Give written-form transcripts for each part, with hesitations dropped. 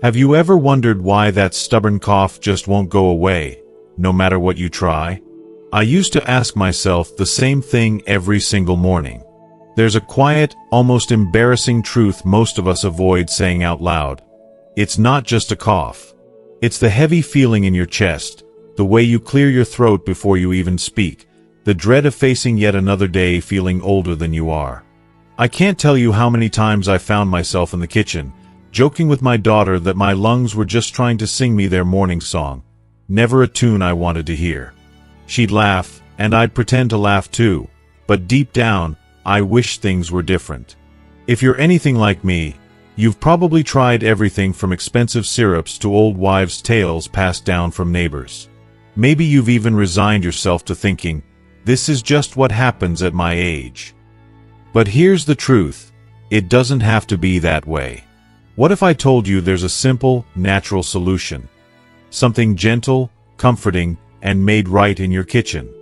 Have you ever wondered why that stubborn cough just won't go away, no matter what you try? I used to ask myself the same thing every single morning. There's a quiet, almost embarrassing truth most of us avoid saying out loud. It's not just a cough. It's the heavy feeling in your chest, the way you clear your throat before you even speak, the dread of facing yet another day feeling older than you are. I can't tell you how many times I found myself in the kitchen, joking with my daughter that my lungs were just trying to sing me their morning song, never a tune I wanted to hear. She'd laugh, and I'd pretend to laugh too, but deep down, I wish things were different. If you're anything like me, you've probably tried everything from expensive syrups to old wives' tales passed down from neighbors. Maybe you've even resigned yourself to thinking, this is just what happens at my age. But here's the truth, it doesn't have to be that way. What if I told you there's a simple, natural solution? Something gentle, comforting, and made right in your kitchen.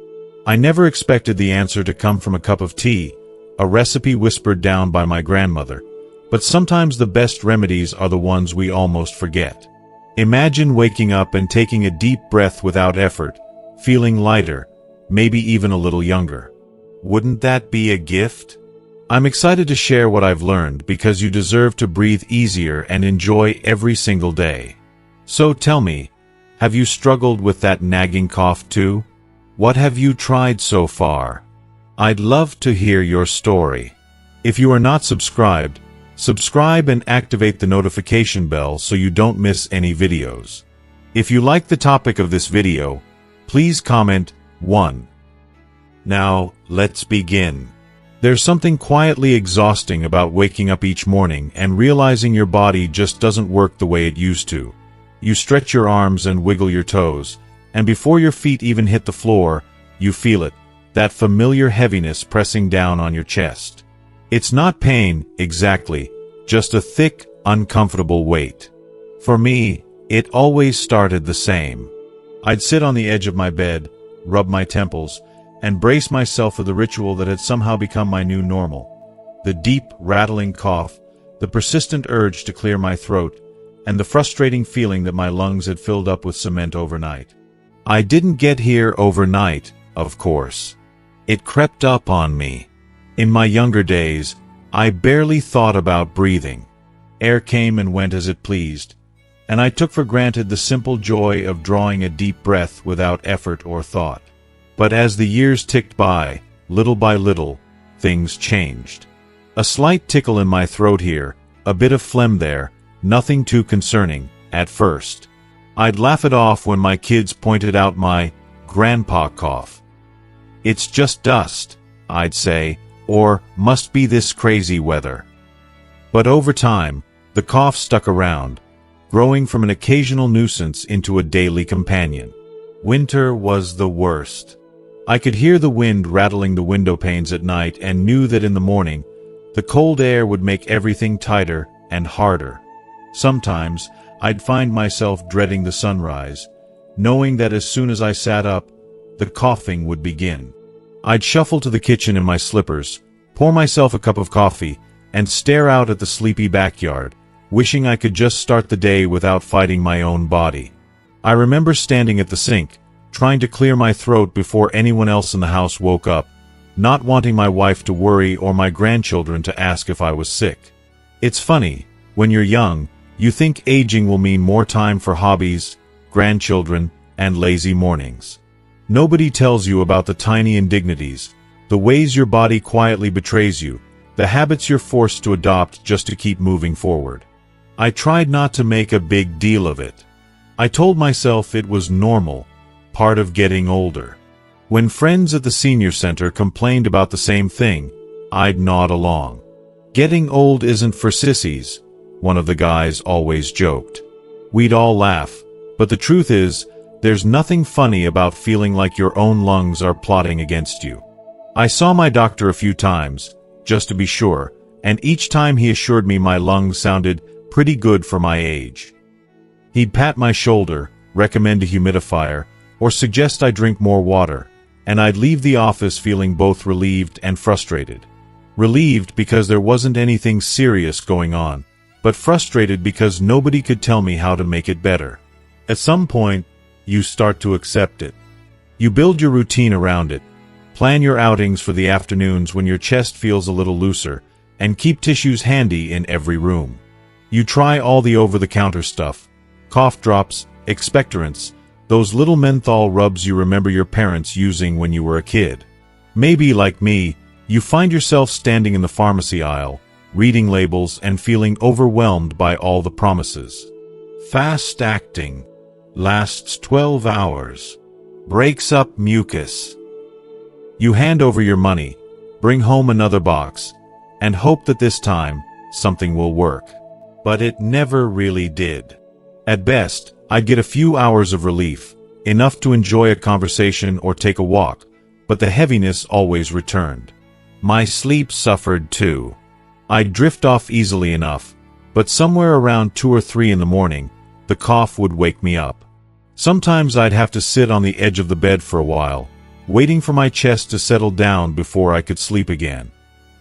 I never expected the answer to come from a cup of tea, a recipe whispered down by my grandmother, but sometimes the best remedies are the ones we almost forget. Imagine waking up and taking a deep breath without effort, feeling lighter, maybe even a little younger. Wouldn't that be a gift? I'm excited to share what I've learned because you deserve to breathe easier and enjoy every single day. So tell me, have you struggled with that nagging cough too? What have you tried so far? I'd love to hear your story. If you are not subscribed, subscribe and activate the notification bell so you don't miss any videos. If you like the topic of this video, please comment 1. Now, let's begin. There's something quietly exhausting about waking up each morning and realizing your body just doesn't work the way it used to. You stretch your arms and wiggle your toes, and before your feet even hit the floor, you feel it, that familiar heaviness pressing down on your chest. It's not pain, exactly, just a thick, uncomfortable weight. For me, it always started the same. I'd sit on the edge of my bed, rub my temples, and brace myself for the ritual that had somehow become my new normal. The deep, rattling cough, the persistent urge to clear my throat, and the frustrating feeling that my lungs had filled up with cement overnight. I didn't get here overnight, of course. It crept up on me. In my younger days, I barely thought about breathing. Air came and went as it pleased, and I took for granted the simple joy of drawing a deep breath without effort or thought. But as the years ticked by little, things changed. A slight tickle in my throat here, a bit of phlegm there, nothing too concerning, at first. I'd laugh it off when my kids pointed out my grandpa cough. It's just dust, I'd say, or must be this crazy weather. But over time, the cough stuck around, growing from an occasional nuisance into a daily companion. Winter was the worst. I could hear the wind rattling the window panes at night and knew that in the morning, the cold air would make everything tighter and harder. Sometimes, I'd find myself dreading the sunrise, knowing that as soon as I sat up, the coughing would begin. I'd shuffle to the kitchen in my slippers, pour myself a cup of coffee, and stare out at the sleepy backyard, wishing I could just start the day without fighting my own body. I remember standing at the sink, trying to clear my throat before anyone else in the house woke up, not wanting my wife to worry or my grandchildren to ask if I was sick. It's funny, when you're young, you think aging will mean more time for hobbies, grandchildren, and lazy mornings. Nobody tells you about the tiny indignities, the ways your body quietly betrays you, the habits you're forced to adopt just to keep moving forward. I tried not to make a big deal of it. I told myself it was normal, part of getting older. When friends at the senior center complained about the same thing, I'd nod along. Getting old isn't for sissies, one of the guys always joked. We'd all laugh, but the truth is, there's nothing funny about feeling like your own lungs are plotting against you. I saw my doctor a few times, just to be sure, and each time he assured me my lungs sounded pretty good for my age. He'd pat my shoulder, recommend a humidifier, or suggest I drink more water, and I'd leave the office feeling both relieved and frustrated. Relieved because there wasn't anything serious going on, but frustrated because nobody could tell me how to make it better. At some point, you start to accept it. You build your routine around it. Plan your outings for the afternoons when your chest feels a little looser, and keep tissues handy in every room. You try all the over-the-counter stuff, cough drops, expectorants, those little menthol rubs you remember your parents using when you were a kid. Maybe, like me, you find yourself standing in the pharmacy aisle, reading labels and feeling overwhelmed by all the promises. Fast-acting. Lasts 12 hours. Breaks up mucus. You hand over your money, bring home another box, and hope that this time, something will work. But it never really did. At best, I'd get a few hours of relief, enough to enjoy a conversation or take a walk, but the heaviness always returned. My sleep suffered too. I'd drift off easily enough, but somewhere around 2 or 3 in the morning, the cough would wake me up. Sometimes I'd have to sit on the edge of the bed for a while, waiting for my chest to settle down before I could sleep again.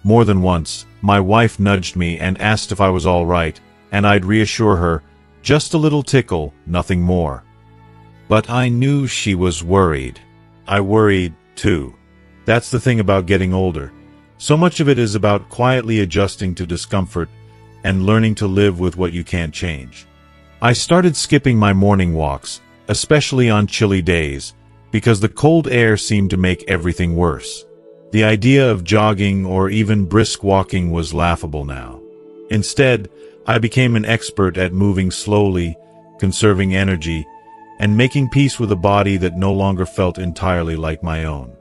More than once, my wife nudged me and asked if I was all right, and I'd reassure her, just a little tickle, nothing more. But I knew she was worried. I worried, too. That's the thing about getting older. So much of it is about quietly adjusting to discomfort and learning to live with what you can't change. I started skipping my morning walks, especially on chilly days, because the cold air seemed to make everything worse. The idea of jogging or even brisk walking was laughable now. Instead, I became an expert at moving slowly, conserving energy, and making peace with a body that no longer felt entirely like my own.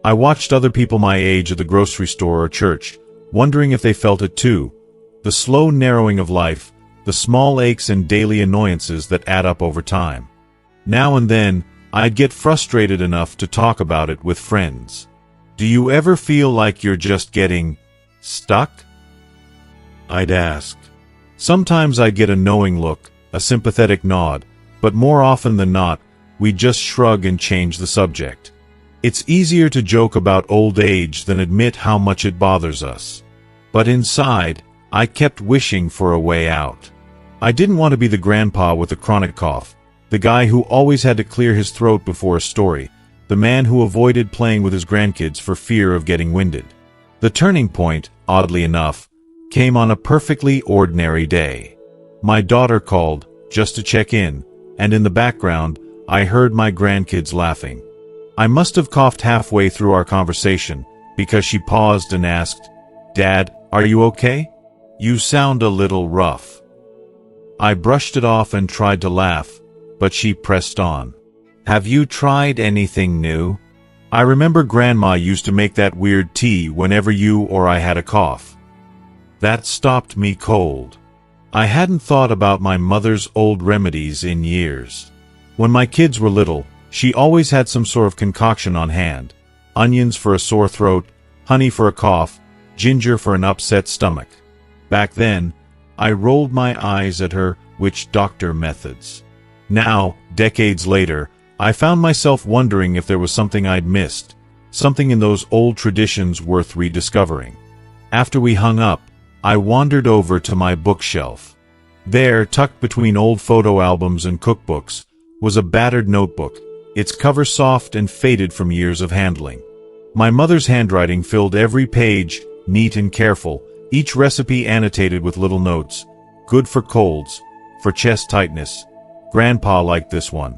I watched other people my age at the grocery store or church, wondering if they felt it too. The slow narrowing of life, the small aches and daily annoyances that add up over time. Now and then, I'd get frustrated enough to talk about it with friends. Do you ever feel like you're just getting stuck? I'd ask. Sometimes I'd get a knowing look, a sympathetic nod, but more often than not, we'd just shrug and change the subject. It's easier to joke about old age than admit how much it bothers us. But inside, I kept wishing for a way out. I didn't want to be the grandpa with a chronic cough, the guy who always had to clear his throat before a story, the man who avoided playing with his grandkids for fear of getting winded. The turning point, oddly enough, came on a perfectly ordinary day. My daughter called, just to check in, and in the background, I heard my grandkids laughing. I must have coughed halfway through our conversation, because she paused and asked, "Dad, are you okay? You sound a little rough." I brushed it off and tried to laugh, but she pressed on. "Have you tried anything new? I remember Grandma used to make that weird tea whenever you or I had a cough." That stopped me cold. I hadn't thought about my mother's old remedies in years. When my kids were little, she always had some sort of concoction on hand. Onions for a sore throat, honey for a cough, ginger for an upset stomach. Back then, I rolled my eyes at her witch doctor methods. Now, decades later, I found myself wondering if there was something I'd missed, something in those old traditions worth rediscovering. After we hung up, I wandered over to my bookshelf. There, tucked between old photo albums and cookbooks, was a battered notebook, its cover soft and faded from years of handling. My mother's handwriting filled every page, neat and careful, each recipe annotated with little notes. Good for colds, for chest tightness. Grandpa liked this one.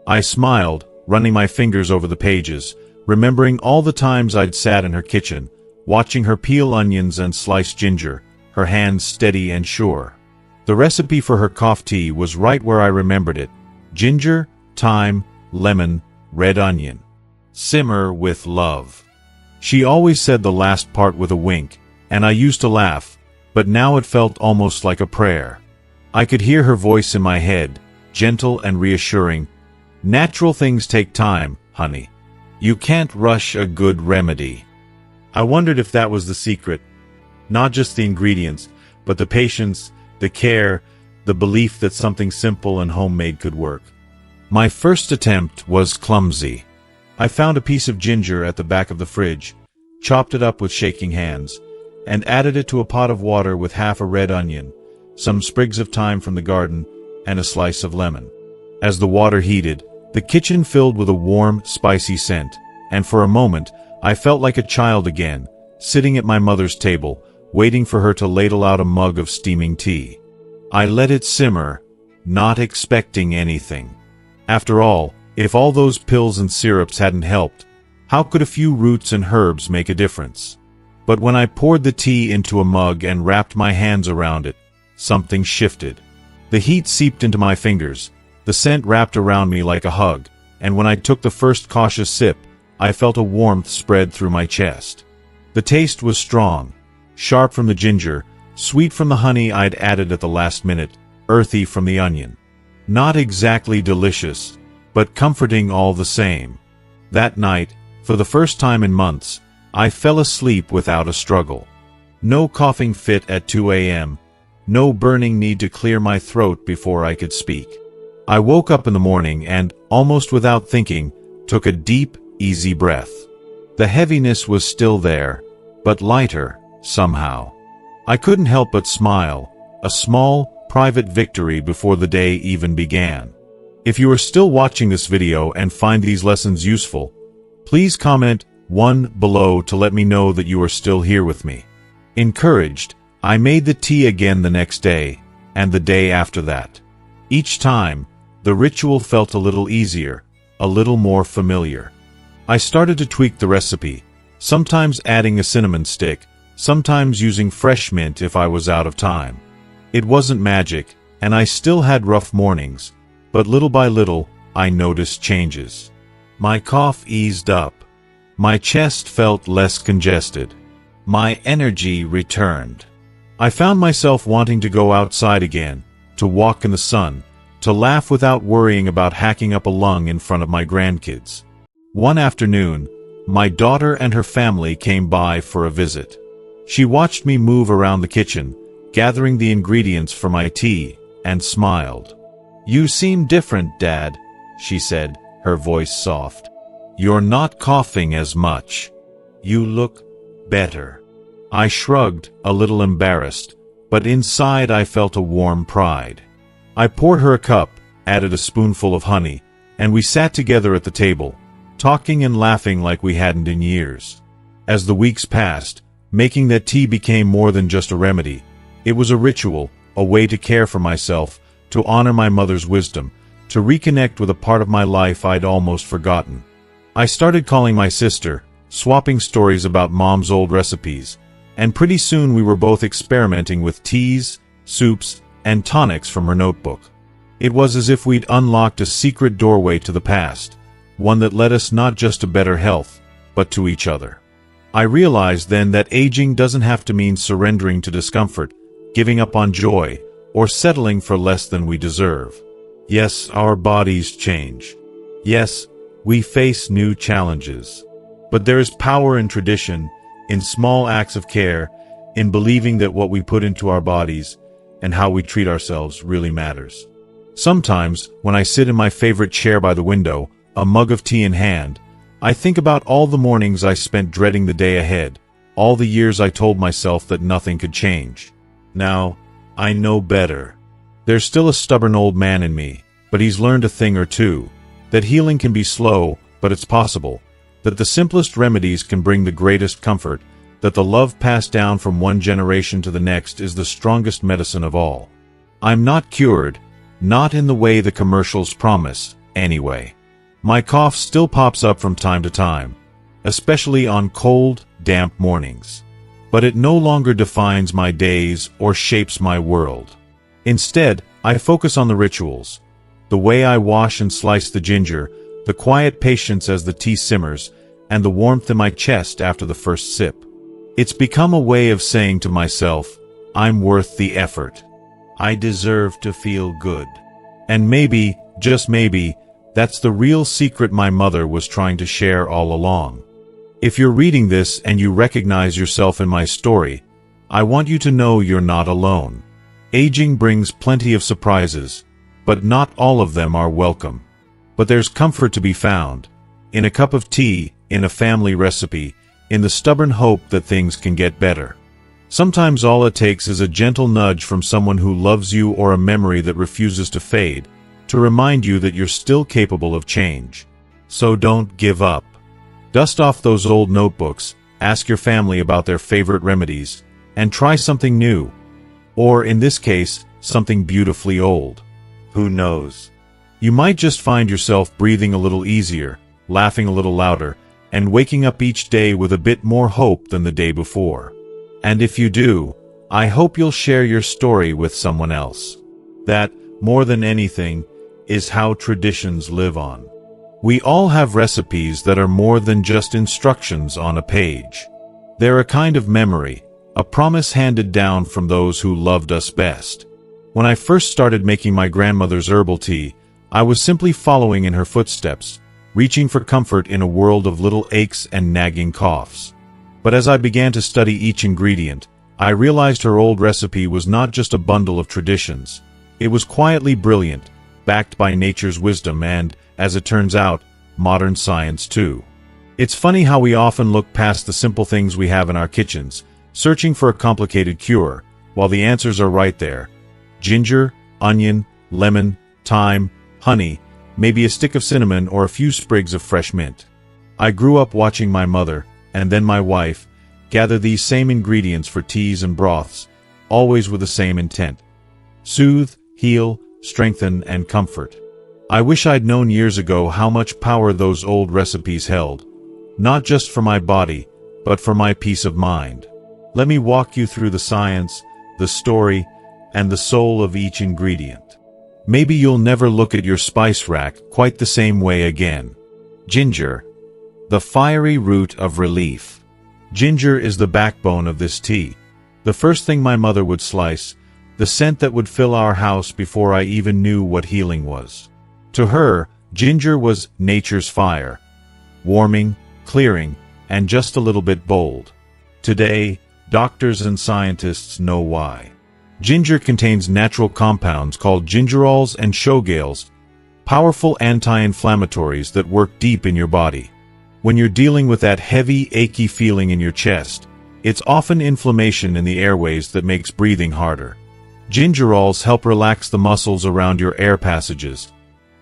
I smiled, running my fingers over the pages, remembering all the times I'd sat in her kitchen, watching her peel onions and slice ginger, her hands steady and sure. The recipe for her cough tea was right where I remembered it. Ginger, thyme, lemon, red onion. Simmer with love. She always said the last part with a wink, and I used to laugh, but now it felt almost like a prayer. I could hear her voice in my head, gentle and reassuring. "Natural things take time, honey. You can't rush a good remedy." I wondered if that was the secret. Not just the ingredients, but the patience, the care, the belief that something simple and homemade could work. My first attempt was clumsy. I found a piece of ginger at the back of the fridge, chopped it up with shaking hands, and added it to a pot of water with half a red onion, some sprigs of thyme from the garden, and a slice of lemon. As the water heated, the kitchen filled with a warm, spicy scent, and for a moment, I felt like a child again, sitting at my mother's table, waiting for her to ladle out a mug of steaming tea. I let it simmer, not expecting anything. After all, if all those pills and syrups hadn't helped, how could a few roots and herbs make a difference? But when I poured the tea into a mug and wrapped my hands around it, something shifted. The heat seeped into my fingers, the scent wrapped around me like a hug, and when I took the first cautious sip, I felt a warmth spread through my chest. The taste was strong, sharp from the ginger, sweet from the honey I'd added at the last minute, earthy from the onion. Not exactly delicious, but comforting all the same. That night, for the first time in months, I fell asleep without a struggle. No coughing fit at 2 a.m., no burning need to clear my throat before I could speak. I woke up in the morning and, almost without thinking, took a deep, easy breath. The heaviness was still there, but lighter, somehow. I couldn't help but smile, a small, private victory before the day even began. If you are still watching this video and find these lessons useful, please comment 1 below to let me know that you are still here with me. Encouraged, I made the tea again the next day, and the day after that. Each time, the ritual felt a little easier, a little more familiar. I started to tweak the recipe, sometimes adding a cinnamon stick, sometimes using fresh mint if I was out of time. It wasn't magic, and I still had rough mornings, but little by little, I noticed changes. My cough eased up. My chest felt less congested. My energy returned. I found myself wanting to go outside again, to walk in the sun, to laugh without worrying about hacking up a lung in front of my grandkids. One afternoon, my daughter and her family came by for a visit. She watched me move around the kitchen, gathering the ingredients for my tea, and smiled. "You seem different, Dad," she said, her voice soft. "You're not coughing as much. You look better." I shrugged, a little embarrassed, but inside I felt a warm pride. I poured her a cup, added a spoonful of honey, and we sat together at the table, talking and laughing like we hadn't in years. As the weeks passed, making that tea became more than just a remedy. It was a ritual, a way to care for myself, to honor my mother's wisdom, to reconnect with a part of my life I'd almost forgotten. I started calling my sister, swapping stories about Mom's old recipes, and pretty soon we were both experimenting with teas, soups, and tonics from her notebook. It was as if we'd unlocked a secret doorway to the past, one that led us not just to better health, but to each other. I realized then that aging doesn't have to mean surrendering to discomfort, giving up on joy, or settling for less than we deserve. Yes, our bodies change. Yes, we face new challenges. But there is power in tradition, in small acts of care, in believing that what we put into our bodies and how we treat ourselves really matters. Sometimes, when I sit in my favorite chair by the window, a mug of tea in hand, I think about all the mornings I spent dreading the day ahead, all the years I told myself that nothing could change. Now, I know better. There's still a stubborn old man in me, but he's learned a thing or two, that healing can be slow, but it's possible, that the simplest remedies can bring the greatest comfort, that the love passed down from one generation to the next is the strongest medicine of all. I'm not cured, not in the way the commercials promise, anyway. My cough still pops up from time to time, especially on cold, damp mornings. But it no longer defines my days or shapes my world. Instead, I focus on the rituals, the way I wash and slice the ginger, the quiet patience as the tea simmers, and the warmth in my chest after the first sip. It's become a way of saying to myself, I'm worth the effort. I deserve to feel good. And maybe, just maybe, that's the real secret my mother was trying to share all along. If you're reading this and you recognize yourself in my story, I want you to know you're not alone. Aging brings plenty of surprises, but not all of them are welcome. But there's comfort to be found, in a cup of tea, in a family recipe, in the stubborn hope that things can get better. Sometimes all it takes is a gentle nudge from someone who loves you or a memory that refuses to fade, to remind you that you're still capable of change. So don't give up. Dust off those old notebooks, ask your family about their favorite remedies, and try something new. Or, in this case, something beautifully old. Who knows? You might just find yourself breathing a little easier, laughing a little louder, and waking up each day with a bit more hope than the day before. And if you do, I hope you'll share your story with someone else. That, more than anything, is how traditions live on. We all have recipes that are more than just instructions on a page. They're a kind of memory, a promise handed down from those who loved us best. When I first started making my grandmother's herbal tea, I was simply following in her footsteps, reaching for comfort in a world of little aches and nagging coughs. But as I began to study each ingredient, I realized her old recipe was not just a bundle of traditions. It was quietly brilliant, backed by nature's wisdom and, as it turns out, modern science too. It's funny how we often look past the simple things we have in our kitchens, searching for a complicated cure, while the answers are right there. Ginger, onion, lemon, thyme, honey, maybe a stick of cinnamon or a few sprigs of fresh mint. I grew up watching my mother, and then my wife, gather these same ingredients for teas and broths, always with the same intent. Soothe, heal, strengthen, and comfort. I wish I'd known years ago how much power those old recipes held, not just for my body, but for my peace of mind. Let me walk you through the science, the story, and the soul of each ingredient. Maybe you'll never look at your spice rack quite the same way again. Ginger, the fiery root of relief. Ginger is the backbone of this tea. The first thing my mother would slice, the scent that would fill our house before I even knew what healing was. To her, ginger was nature's fire, warming, clearing, and just a little bit bold. Today, doctors and scientists know why. Ginger contains natural compounds called gingerols and shogales, powerful anti-inflammatories that work deep in your body. When you're dealing with that heavy, achy feeling in your chest, it's often inflammation in the airways that makes breathing harder. Gingerols help relax the muscles around your air passages,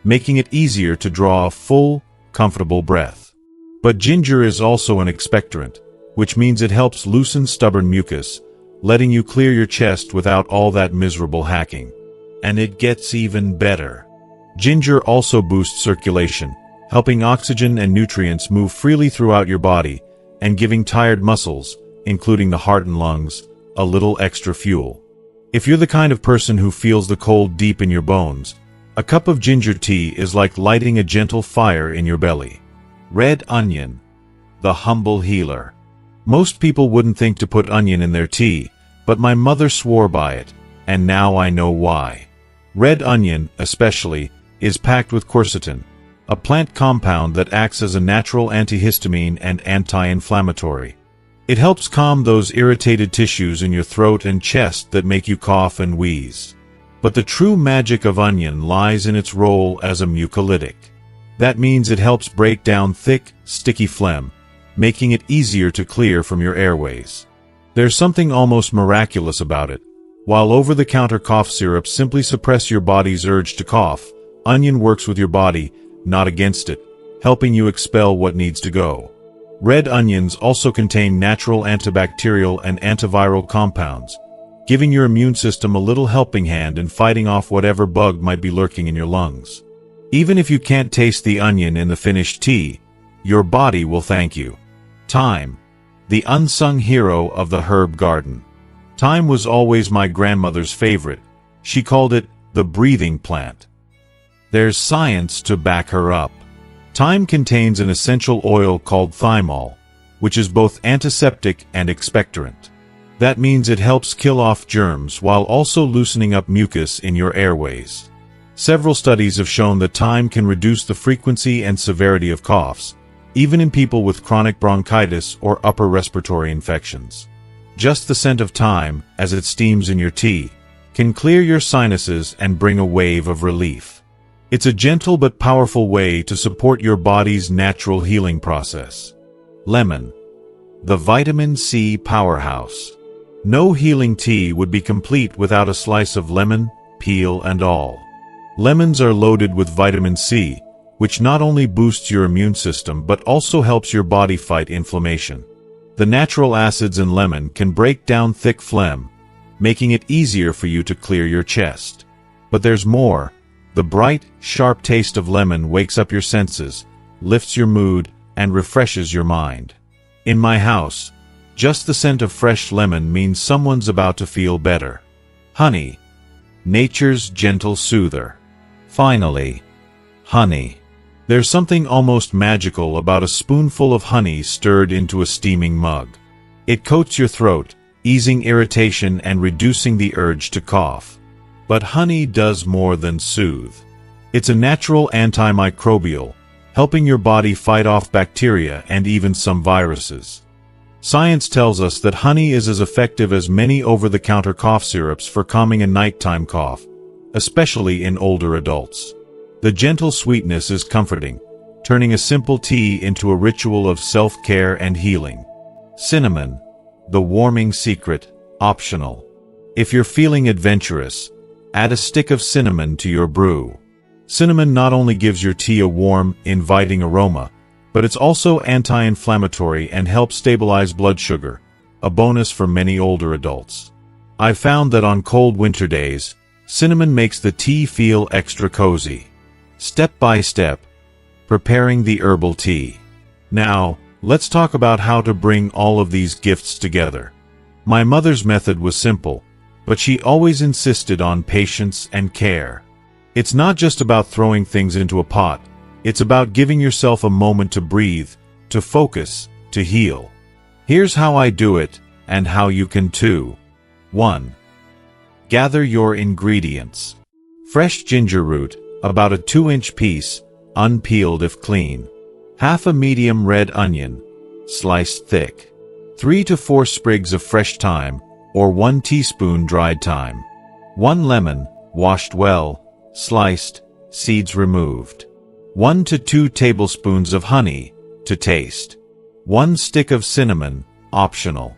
making it easier to draw a full, comfortable breath. But ginger is also an expectorant, which means it helps loosen stubborn mucus, letting you clear your chest without all that miserable hacking. And it gets even better. Ginger also boosts circulation, helping oxygen and nutrients move freely throughout your body, and giving tired muscles, including the heart and lungs, a little extra fuel. If you're the kind of person who feels the cold deep in your bones, a cup of ginger tea is like lighting a gentle fire in your belly. Red onion, the humble healer. Most people wouldn't think to put onion in their tea, but my mother swore by it, and now I know why. Red onion, especially, is packed with quercetin, a plant compound that acts as a natural antihistamine and anti-inflammatory. It helps calm those irritated tissues in your throat and chest that make you cough and wheeze. But the true magic of onion lies in its role as a mucolytic. That means it helps break down thick, sticky phlegm, making it easier to clear from your airways. There's something almost miraculous about it. While over-the-counter cough syrups simply suppress your body's urge to cough, onion works with your body, not against it, helping you expel what needs to go. Red onions also contain natural antibacterial and antiviral compounds, giving your immune system a little helping hand in fighting off whatever bug might be lurking in your lungs. Even if you can't taste the onion in the finished tea, your body will thank you. Thyme, the unsung hero of the herb garden. Thyme was always my grandmother's favorite. She called it the breathing plant. There's science to back her up. Thyme contains an essential oil called thymol, which is both antiseptic and expectorant. That means it helps kill off germs while also loosening up mucus in your airways. Several studies have shown that thyme can reduce the frequency and severity of coughs, even in people with chronic bronchitis or upper respiratory infections. Just the scent of thyme, as it steams in your tea, can clear your sinuses and bring a wave of relief. It's a gentle but powerful way to support your body's natural healing process. Lemon, the vitamin C powerhouse. No healing tea would be complete without a slice of lemon, peel and all. Lemons are loaded with vitamin C, which not only boosts your immune system but also helps your body fight inflammation. The natural acids in lemon can break down thick phlegm, making it easier for you to clear your chest. But there's more. The bright, sharp taste of lemon wakes up your senses, lifts your mood, and refreshes your mind. In my house, just the scent of fresh lemon means someone's about to feel better. Honey, nature's gentle soother. Finally, honey. There's something almost magical about a spoonful of honey stirred into a steaming mug. It coats your throat, easing irritation and reducing the urge to cough. But honey does more than soothe. It's a natural antimicrobial, helping your body fight off bacteria and even some viruses. Science tells us that honey is as effective as many over-the-counter cough syrups for calming a nighttime cough, especially in older adults. The gentle sweetness is comforting, turning a simple tea into a ritual of self-care and healing. Cinnamon, the warming secret, optional. If you're feeling adventurous, add a stick of cinnamon to your brew. Cinnamon not only gives your tea a warm, inviting aroma, but it's also anti-inflammatory and helps stabilize blood sugar, a bonus for many older adults. I've found that on cold winter days, cinnamon makes the tea feel extra cozy. Step by step, preparing the herbal tea. Now, let's talk about how to bring all of these gifts together. My mother's method was simple, but she always insisted on patience and care. It's not just about throwing things into a pot. It's about giving yourself a moment to breathe, to focus, to heal. Here's how I do it, and how you can too. 1. Gather your ingredients. Fresh ginger root, about a 2-inch piece, unpeeled if clean. Half a medium red onion, sliced thick. 3 to 4 sprigs of fresh thyme, or 1 teaspoon dried thyme. 1 lemon, washed well, sliced, seeds removed. 1 to 2 tablespoons of honey, to taste. 1 stick of cinnamon, optional.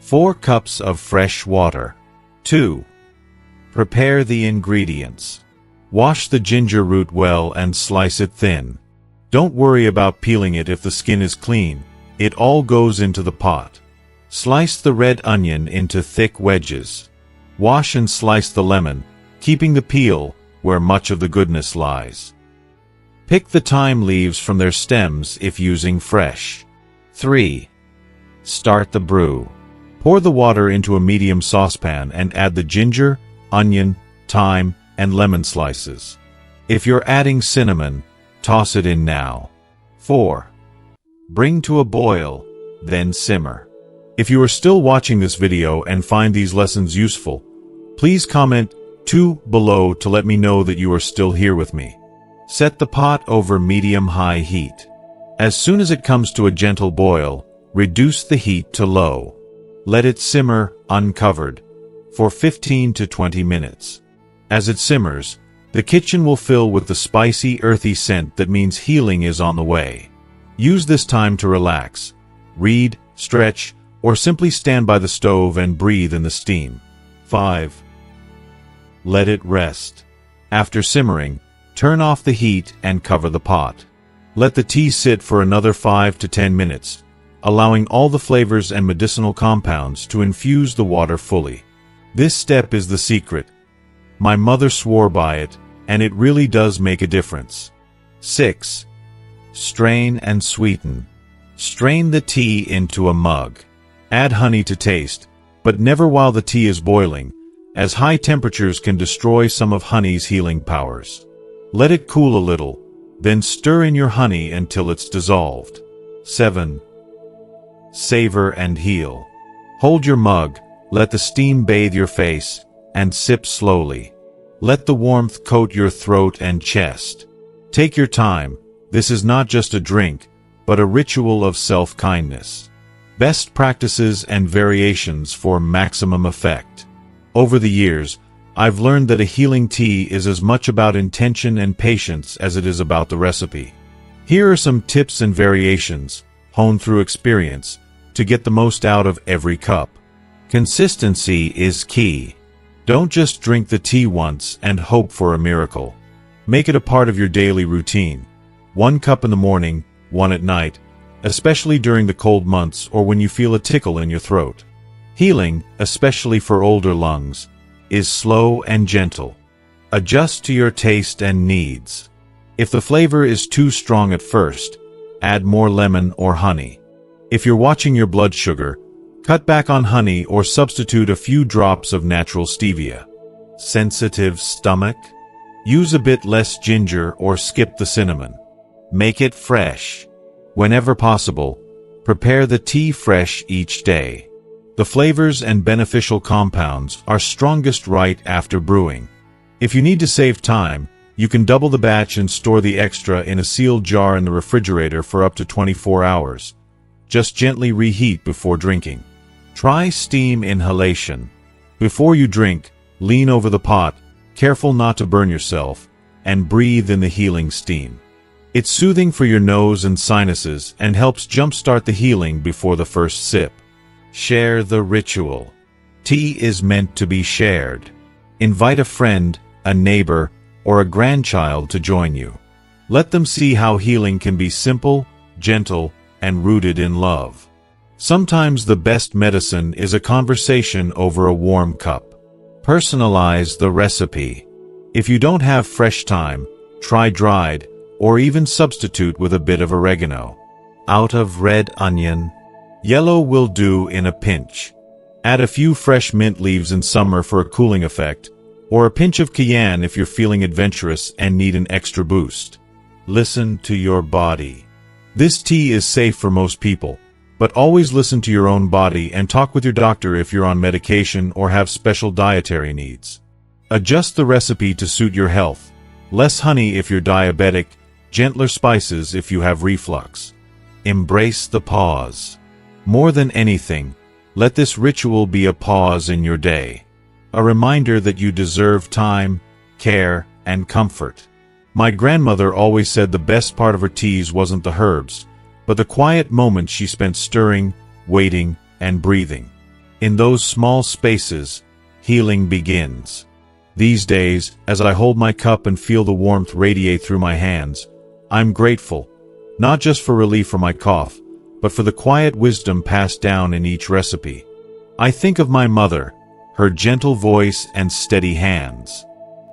4 cups of fresh water. 2. Prepare the ingredients. Wash the ginger root well and slice it thin. Don't worry about peeling it if the skin is clean. It all goes into the pot. Slice the red onion into thick wedges. Wash and slice the lemon, keeping the peel where much of the goodness lies. Pick the thyme leaves from their stems if using fresh. 3. Start the brew. Pour the water into a medium saucepan and add the ginger, onion, thyme, and lemon slices. If you're adding cinnamon, toss it in now. 4. Bring to a boil, then simmer. If you are still watching this video and find these lessons useful, please comment 2 below to let me know that you are still here with me. Set the pot over medium-high heat. As soon as it comes to a gentle boil, reduce the heat to low. Let it simmer, uncovered, for 15 to 20 minutes. As it simmers, the kitchen will fill with the spicy, earthy scent that means healing is on the way. Use this time to relax, read, stretch, or simply stand by the stove and breathe in the steam. 5. Let it rest. After simmering, turn off the heat and cover the pot. Let the tea sit for another 5 to 10 minutes, allowing all the flavors and medicinal compounds to infuse the water fully. This step is the secret. My mother swore by it, and it really does make a difference. 6. Strain and sweeten. Strain the tea into a mug. Add honey to taste, but never while the tea is boiling, as high temperatures can destroy some of honey's healing powers. Let it cool a little, then stir in your honey until it's dissolved. 7. Savor and heal. Hold your mug, let the steam bathe your face, and sip slowly. Let the warmth coat your throat and chest. Take your time. This is not just a drink, but a ritual of self-kindness. Best practices and variations for maximum effect. Over the years, I've learned that a healing tea is as much about intention and patience as it is about the recipe. Here are some tips and variations, honed through experience, to get the most out of every cup. Consistency is key. Don't just drink the tea once and hope for a miracle. Make it a part of your daily routine. 1 cup in the morning, 1 at night, especially during the cold months or when you feel a tickle in your throat. Healing, especially for older lungs, is slow and gentle. Adjust to your taste and needs. If the flavor is too strong at first, add more lemon or honey. If you're watching your blood sugar, cut back on honey or substitute a few drops of natural stevia. Sensitive stomach? Use a bit less ginger or skip the cinnamon. Make it fresh. Whenever possible, prepare the tea fresh each day. The flavors and beneficial compounds are strongest right after brewing. If you need to save time, you can double the batch and store the extra in a sealed jar in the refrigerator for up to 24 hours. Just gently reheat before drinking. Try steam inhalation. Before you drink, lean over the pot, careful not to burn yourself, and breathe in the healing steam. It's soothing for your nose and sinuses and helps jumpstart the healing before the first sip. Share the ritual. Tea is meant to be shared. Invite a friend, a neighbor, or a grandchild to join you. Let them see how healing can be simple, gentle, and rooted in love. Sometimes the best medicine is a conversation over a warm cup. Personalize the recipe. If you don't have fresh thyme, try dried, or even substitute with a bit of oregano. Out of red onion. Yellow will do in a pinch. Add a few fresh mint leaves in summer for a cooling effect, or a pinch of cayenne if you're feeling adventurous and need an extra boost. Listen to your body. This tea is safe for most people, but always listen to your own body and talk with your doctor if you're on medication or have special dietary needs. Adjust the recipe to suit your health. Less honey if you're diabetic, gentler spices if you have reflux. Embrace the pause. More than anything, let this ritual be a pause in your day. A reminder that you deserve time, care, and comfort. My grandmother always said the best part of her teas wasn't the herbs, but the quiet moments she spent stirring, waiting, and breathing. In those small spaces, healing begins. These days, as I hold my cup and feel the warmth radiate through my hands, I'm grateful, not just for relief from my cough, but for the quiet wisdom passed down in each recipe. I think of my mother, her gentle voice and steady hands.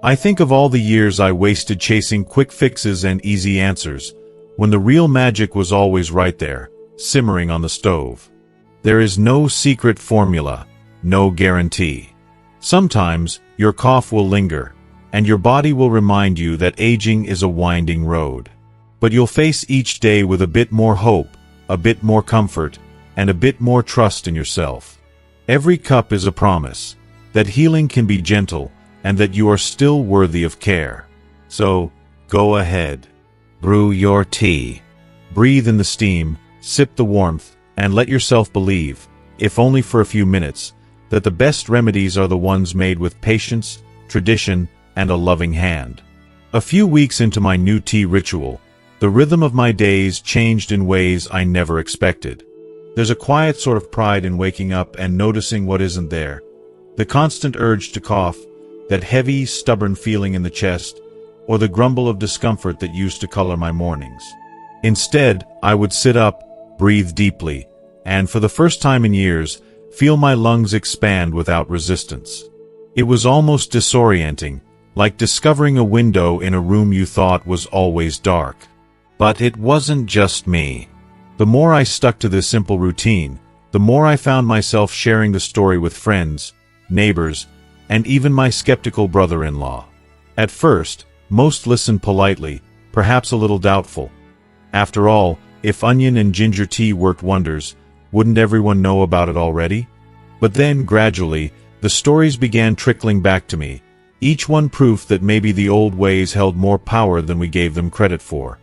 I think of all the years I wasted chasing quick fixes and easy answers, when the real magic was always right there, simmering on the stove. There is no secret formula, no guarantee. Sometimes, your cough will linger, and your body will remind you that aging is a winding road. But you'll face each day with a bit more hope, a bit more comfort, and a bit more trust in yourself. Every cup is a promise that healing can be gentle and that you are still worthy of care. So, go ahead. Brew your tea. Breathe in the steam, sip the warmth, and let yourself believe, if only for a few minutes, that the best remedies are the ones made with patience, tradition, and a loving hand. A few weeks into my new tea ritual, the rhythm of my days changed in ways I never expected. There's a quiet sort of pride in waking up and noticing what isn't there. The constant urge to cough, that heavy, stubborn feeling in the chest, or the grumble of discomfort that used to color my mornings. Instead, I would sit up, breathe deeply, and for the first time in years, feel my lungs expand without resistance. It was almost disorienting, like discovering a window in a room you thought was always dark. But it wasn't just me. The more I stuck to this simple routine, the more I found myself sharing the story with friends, neighbors, and even my skeptical brother-in-law. At first, most listened politely, perhaps a little doubtful. After all, if onion and ginger tea worked wonders, wouldn't everyone know about it already? But then, gradually, the stories began trickling back to me, each one proof that maybe the old ways held more power than we gave them credit for.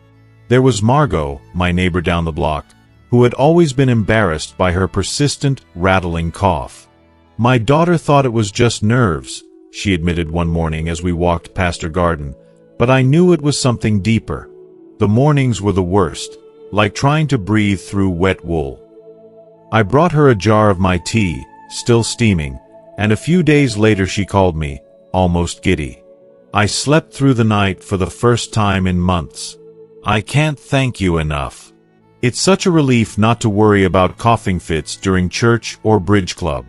There was Margot, my neighbor down the block, who had always been embarrassed by her persistent, rattling cough. "My daughter thought it was just nerves," she admitted one morning as we walked past her garden, "but I knew it was something deeper." The mornings were the worst, like trying to breathe through wet wool. I brought her a jar of my tea, still steaming, and a few days later she called me, almost giddy. I slept through the night for the first time in months. I can't thank you enough. It's such a relief not to worry about coughing fits during church or bridge club.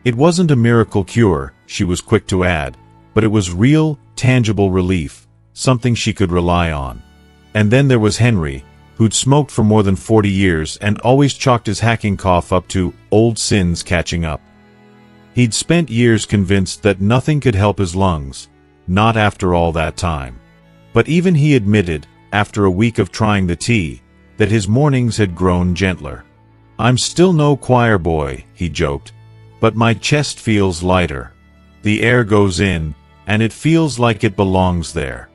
It wasn't a miracle cure, she was quick to add, but it was real, tangible relief, something she could rely on. And then there was Henry, who'd smoked for more than 40 years and always chalked his hacking cough up to old sins catching up. He'd spent years convinced that nothing could help his lungs, not after all that time. But even he admitted, after a week of trying the tea, that his mornings had grown gentler. "I'm still no choir boy," he joked, "but my chest feels lighter. The air goes in, and it feels like it belongs there."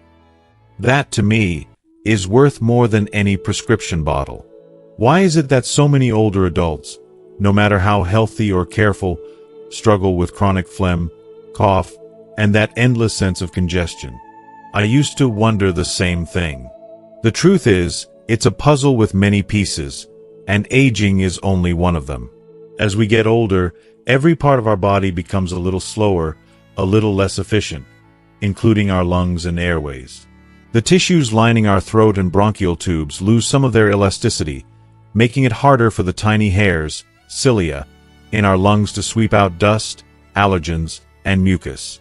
That, to me, is worth more than any prescription bottle. Why is it that so many older adults, no matter how healthy or careful, struggle with chronic phlegm, cough, and that endless sense of congestion? I used to wonder the same thing. The truth is, it's a puzzle with many pieces, and aging is only one of them. As we get older, every part of our body becomes a little slower, a little less efficient, including our lungs and airways. The tissues lining our throat and bronchial tubes lose some of their elasticity, making it harder for the tiny hairs, cilia, in our lungs to sweep out dust, allergens, and mucus.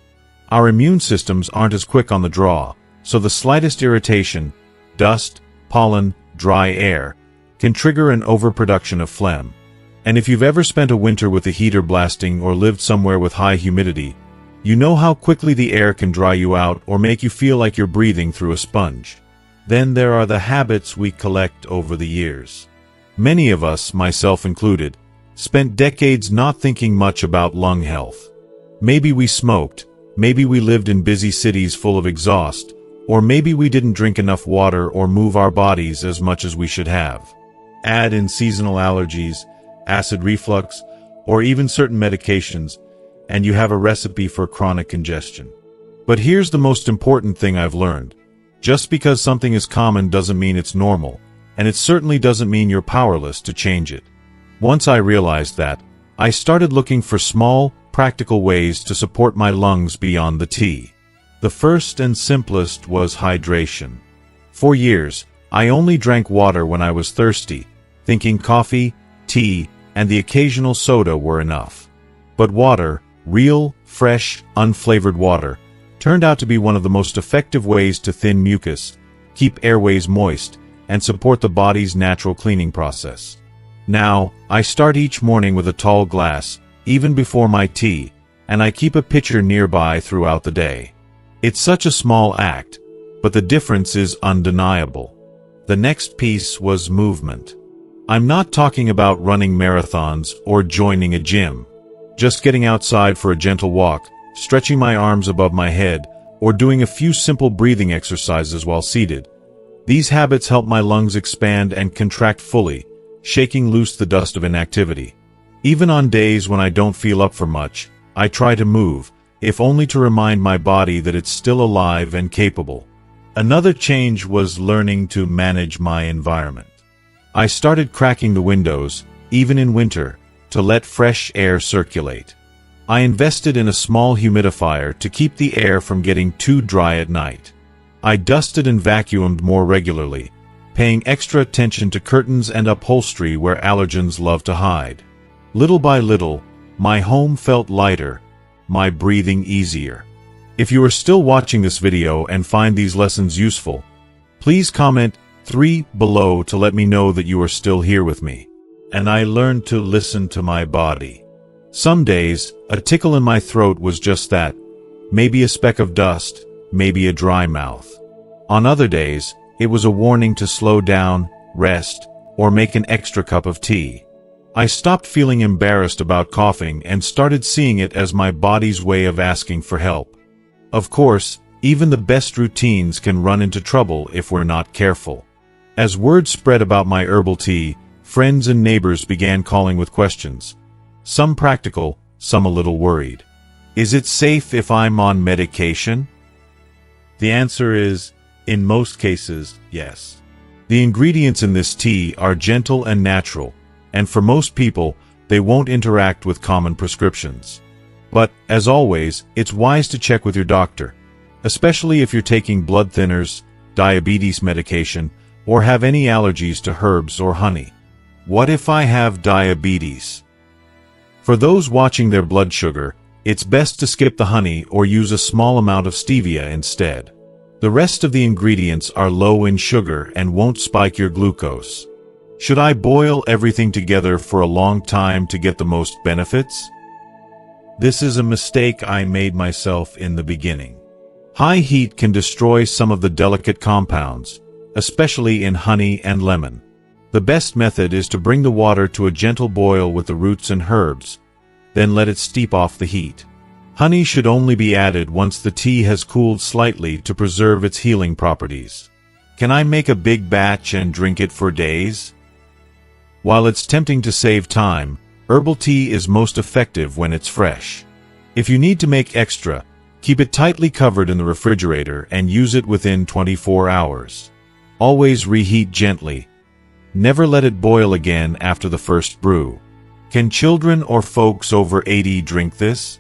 Our immune systems aren't as quick on the draw, so the slightest irritation, dust, pollen, dry air, can trigger an overproduction of phlegm. And if you've ever spent a winter with the heater blasting or lived somewhere with high humidity, you know how quickly the air can dry you out or make you feel like you're breathing through a sponge. Then there are the habits we collect over the years. Many of us, myself included, spent decades not thinking much about lung health. Maybe we smoked, maybe we lived in busy cities full of exhaust, or maybe we didn't drink enough water or move our bodies as much as we should have. Add in seasonal allergies, acid reflux, or even certain medications, and you have a recipe for chronic congestion. But here's the most important thing I've learned. Just because something is common doesn't mean it's normal, and it certainly doesn't mean you're powerless to change it. Once I realized that, I started looking for small, practical ways to support my lungs beyond the tea. The first and simplest was hydration. For years, I only drank water when I was thirsty, thinking coffee, tea, and the occasional soda were enough. But water, real, fresh, unflavored water, turned out to be one of the most effective ways to thin mucus, keep airways moist, and support the body's natural cleaning process. Now, I start each morning with a tall glass, even before my tea, and I keep a pitcher nearby throughout the day. It's such a small act, but the difference is undeniable. The next piece was movement. I'm not talking about running marathons or joining a gym. Just getting outside for a gentle walk, stretching my arms above my head, or doing a few simple breathing exercises while seated. These habits help my lungs expand and contract fully, shaking loose the dust of inactivity. Even on days when I don't feel up for much, I try to move, if only to remind my body that it's still alive and capable. Another change was learning to manage my environment. I started cracking the windows, even in winter, to let fresh air circulate. I invested in a small humidifier to keep the air from getting too dry at night. I dusted and vacuumed more regularly, paying extra attention to curtains and upholstery where allergens love to hide. Little by little, my home felt lighter, my breathing easier. If you are still watching this video and find these lessons useful, please comment 3 below to let me know that you are still here with me. And I learned to listen to my body. Some days, a tickle in my throat was just that, maybe a speck of dust, maybe a dry mouth. On other days, it was a warning to slow down, rest, or make an extra cup of tea. I stopped feeling embarrassed about coughing and started seeing it as my body's way of asking for help. Of course, even the best routines can run into trouble if we're not careful. As word spread about my herbal tea, friends and neighbors began calling with questions. Some practical, some a little worried. Is it safe if I'm on medication? The answer is, in most cases, yes. The ingredients in this tea are gentle and natural, and for most people, they won't interact with common prescriptions. But, as always, it's wise to check with your doctor, especially if you're taking blood thinners, diabetes medication, or have any allergies to herbs or honey. What if I have diabetes? For those watching their blood sugar, it's best to skip the honey or use a small amount of stevia instead. The rest of the ingredients are low in sugar and won't spike your glucose. Should I boil everything together for a long time to get the most benefits? This is a mistake I made myself in the beginning. High heat can destroy some of the delicate compounds, especially in honey and lemon. The best method is to bring the water to a gentle boil with the roots and herbs, then let it steep off the heat. Honey should only be added once the tea has cooled slightly to preserve its healing properties. Can I make a big batch and drink it for days? While it's tempting to save time, herbal tea is most effective when it's fresh. If you need to make extra, keep it tightly covered in the refrigerator and use it within 24 hours. Always reheat gently. Never let it boil again after the first brew. Can children or folks over 80 drink this?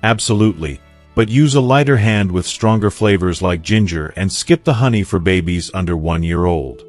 Absolutely, but use a lighter hand with stronger flavors like ginger and skip the honey for babies under 1 year old.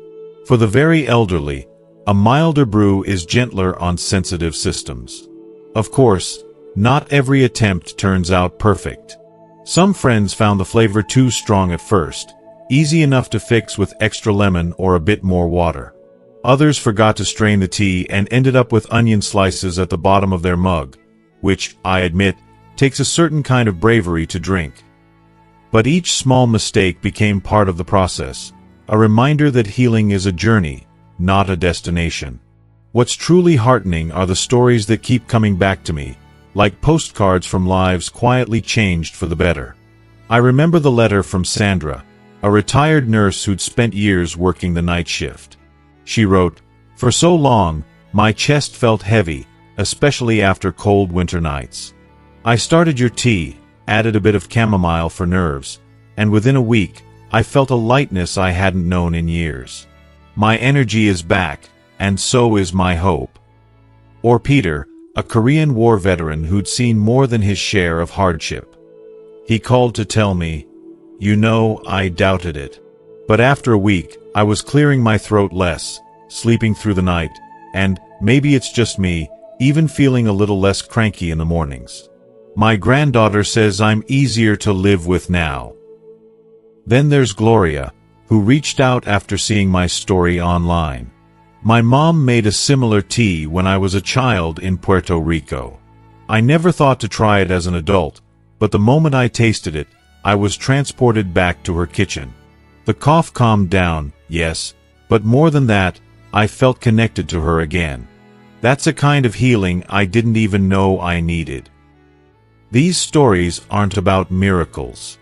For the very elderly, a milder brew is gentler on sensitive systems. Of course, not every attempt turns out perfect. Some friends found the flavor too strong at first, easy enough to fix with extra lemon or a bit more water. Others forgot to strain the tea and ended up with onion slices at the bottom of their mug, which, I admit, takes a certain kind of bravery to drink. But each small mistake became part of the process, a reminder that healing is a journey, not a destination. What's truly heartening are the stories that keep coming back to me, like postcards from lives quietly changed for the better. I remember the letter from Sandra, a retired nurse who'd spent years working the night shift. She wrote, "For so long, my chest felt heavy, especially after cold winter nights. I started your tea, added a bit of chamomile for nerves, and within a week, I felt a lightness I hadn't known in years. My energy is back, and so is my hope." Or Peter, a Korean War veteran who'd seen more than his share of hardship. He called to tell me, "You know, I doubted it. But after a week, I was clearing my throat less, sleeping through the night, and, maybe it's just me, even feeling a little less cranky in the mornings. My granddaughter says I'm easier to live with now." Then there's Gloria, who reached out after seeing my story online. My mom made a similar tea when I was a child in Puerto Rico. I never thought to try it as an adult, but the moment I tasted it, I was transported back to her kitchen. The cough calmed down, yes, but more than that, I felt connected to her again. That's a kind of healing I didn't even know I needed. These stories aren't about miracles.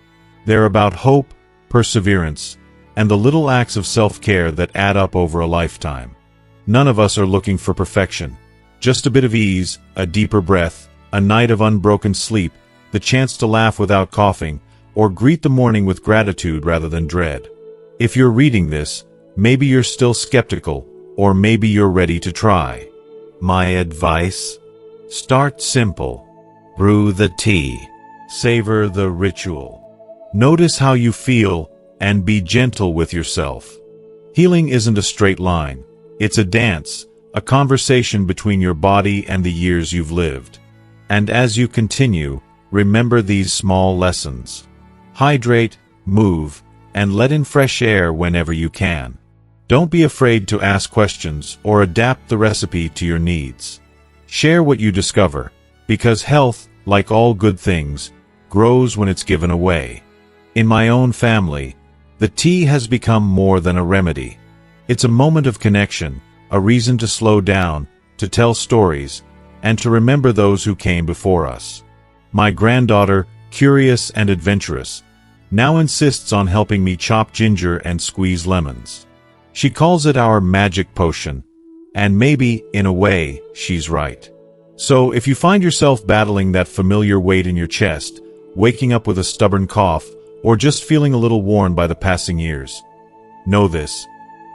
They're about hope, perseverance, and the little acts of self-care that add up over a lifetime. None of us are looking for perfection. Just a bit of ease, a deeper breath, a night of unbroken sleep, the chance to laugh without coughing, or greet the morning with gratitude rather than dread. If you're reading this, maybe you're still skeptical, or maybe you're ready to try. My advice? Start simple. Brew the tea. Savor the ritual. Notice how you feel, and be gentle with yourself. Healing isn't a straight line. It's a dance, a conversation between your body and the years you've lived. And as you continue, remember these small lessons. Hydrate, move, and let in fresh air whenever you can. Don't be afraid to ask questions or adapt the recipe to your needs. Share what you discover, because health, like all good things, grows when it's given away. In my own family, the tea has become more than a remedy. It's a moment of connection, a reason to slow down, to tell stories, and to remember those who came before us. My granddaughter, curious and adventurous, now insists on helping me chop ginger and squeeze lemons. She calls it our magic potion, and maybe, in a way, she's right. So if you find yourself battling that familiar weight in your chest, waking up with a stubborn cough, or just feeling a little worn by the passing years, know this: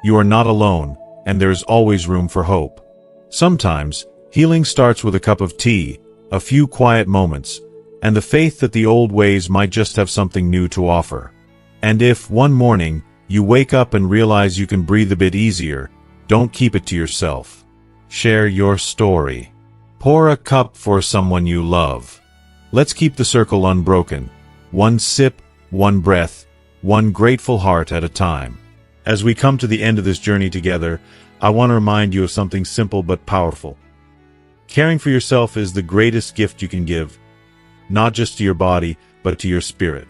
you are not alone, and there is always room for hope. Sometimes, Healing starts with a cup of tea, a few quiet moments, and the faith that the old ways might just have something new to offer. And if, one morning, you wake up and realize you can breathe a bit easier, don't keep it to yourself. Share your story. Pour a cup for someone you love. Let's keep the circle unbroken. One sip, one breath, one grateful heart at a time. As we come to the end of this journey together, I want to remind you of something simple but powerful. Caring for yourself is the greatest gift you can give, not just to your body, but to your spirit.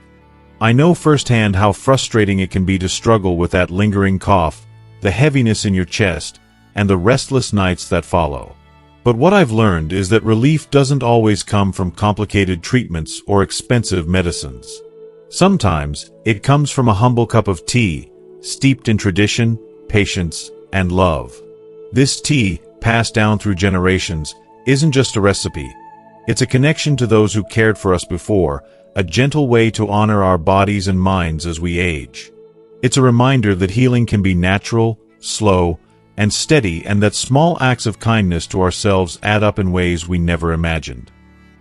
I know firsthand how frustrating it can be to struggle with that lingering cough, the heaviness in your chest, and the restless nights that follow. But what I've learned is that relief doesn't always come from complicated treatments or expensive medicines. Sometimes, it comes from a humble cup of tea, steeped in tradition, patience, and love. This tea, passed down through generations, isn't just a recipe. It's a connection to those who cared for us before, a gentle way to honor our bodies and minds as we age. It's a reminder that healing can be natural, slow, and steady, and that small acts of kindness to ourselves add up in ways we never imagined.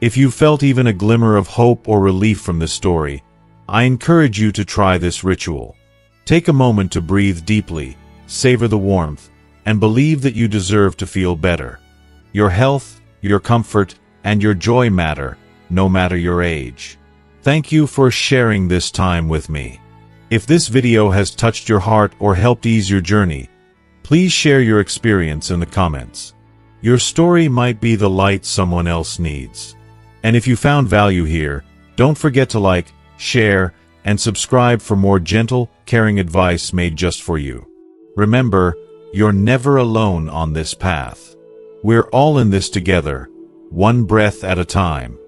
If you felt even a glimmer of hope or relief from this story, I encourage you to try this ritual. Take a moment to breathe deeply, savor the warmth, and believe that you deserve to feel better. Your health, your comfort, and your joy matter, no matter your age. Thank you for sharing this time with me. If this video has touched your heart or helped ease your journey, please share your experience in the comments. Your story might be the light someone else needs. And if you found value here, don't forget to like, share, and subscribe for more gentle, caring advice made just for you. Remember, you're never alone on this path. We're all in this together, one breath at a time.